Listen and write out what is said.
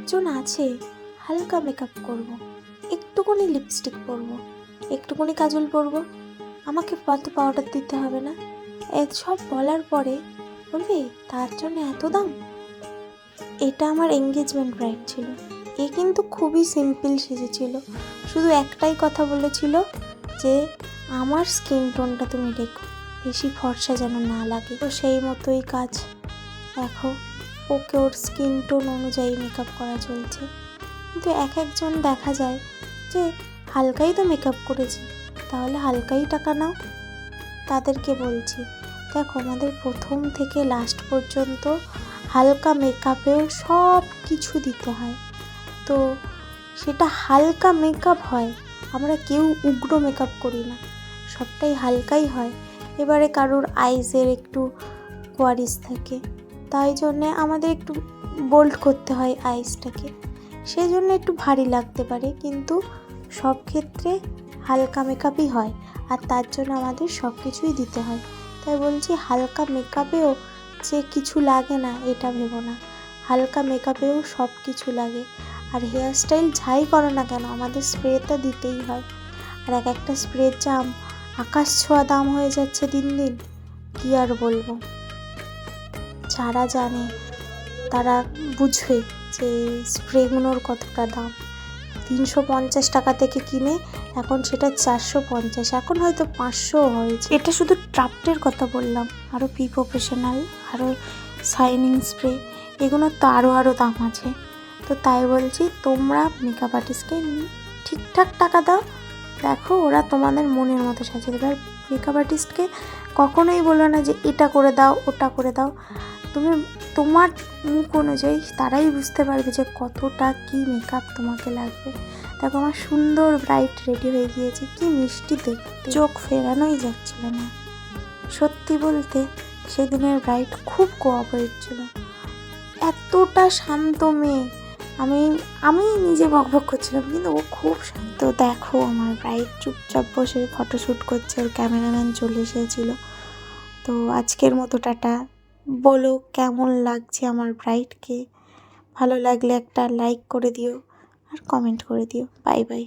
একজন আছে, হালকা মেকআপ করব, একটুখানি লিপস্টিক পরবো, একটুখানি কাজল পরবো, আমাকে অত পাউডার দিতে হবে না, সব বলার পরে বলবে তার জন্য এত দাম। এটা আমার এঙ্গেজমেন্ট ব্রাইড ছিল। এ কিন্তু খুবই সিম্পল সেজেছিল, শুধু একটাই কথা বলেছিল যে আমার স্কিন টোনটা তুমি রেখো, বেশি ফর্সা যেন না লাগে। তো সেই মতোই কাজ। দেখো, ওকে ওর স্কিন টোন অনুযায়ী মেকআপ করা চলছে। কিন্তু একজন দেখা যায় যে হালকাই তো মেকআপ করেছি, তাহলে হালকাই টাকা নাও। তাদেরকে বলছি, দেখো আমাদের প্রথম থেকে লাস্ট পর্যন্ত হালকা মেকআপেও সব কিছু দিতে হয়। তো সেটা হালকা মেকআপ হয়, আমরা কেউ উগ্র মেকআপ করি না, সবটাই হালকাই হয়। এবারে কারোর আইজের একটু কোয়ারিস থাকে, তাই জন্যে আমাদের একটু বোল্ড করতে হয় আইসটাকে, সেই জন্য একটু ভারী লাগতে পারে, কিন্তু সব ক্ষেত্রে হালকা মেকআপই হয়, আর তার জন্য আমাদের সব কিছুই দিতে হয়। তাই বলছি, হালকা মেকআপেও যে কিছু লাগে না এটা ভেবো না, হালকা মেকআপেও সব কিছু লাগে। আর হেয়ার স্টাইল যাই করো না কেন, আমাদের স্প্রেটা দিতেই হয়। আর একটা স্প্রের দাম আকাশ ছোঁয়া দাম হয়ে যাচ্ছে দিন দিন, কী আর বলবো। যারা জানে তারা বুঝবে যে স্প্রেগুলোর কতটা দাম। 350 টাকা থেকে কিনে এখন সেটা 450, এখন হয়তো 500 হয়েছে। এটা শুধু ট্রাফটের কথা বললাম, আরও পি প্রফেশনাল, আরও শাইনিং স্প্রে, এগুলোর তো আরও দাম আছে। তো তাই বলছি, তোমরা মেকআপ আর্টিস্টকে ঠিকঠাক টাকা দাও, দেখো ওরা তোমাদের মনের মতো সাজিয়ে দেবে। আর মেকআপ আর্টিস্টকে কখনোই বলো না যে এটা করে দাও ওটা করে দাও, তুমি তোমার মুখ অনুযায়ী তারাই বুঝতে পারবে যে কতটা কি মেকআপ তোমাকে লাগবে। দেখো আমার সুন্দর ব্রাইট রেডি হয়ে গিয়েছে, কি মিষ্টি দেখতে, চোখ ফেরানোই যাচ্ছিল না। সত্যি বলতে সেদিনের ব্রাইট খুব কোঅপারেট ছিল, এতটা শান্ত মেয়ে। আমি নিজে বকবক করছিলাম, কিন্তু ও খুব শান্ত। দেখো আমার ব্রাইট চুপচাপ বসে ফটোশ্যুট করছে, ওর ক্যামেরাম্যান চলে এসেছিলো। তো আজকের মতো টাটা। বলো কেমন লাগছে আমার ব্রাইডকে, ভালো লাগলে একটা লাইক করে দিও আর কমেন্ট করে দিও। Bye bye.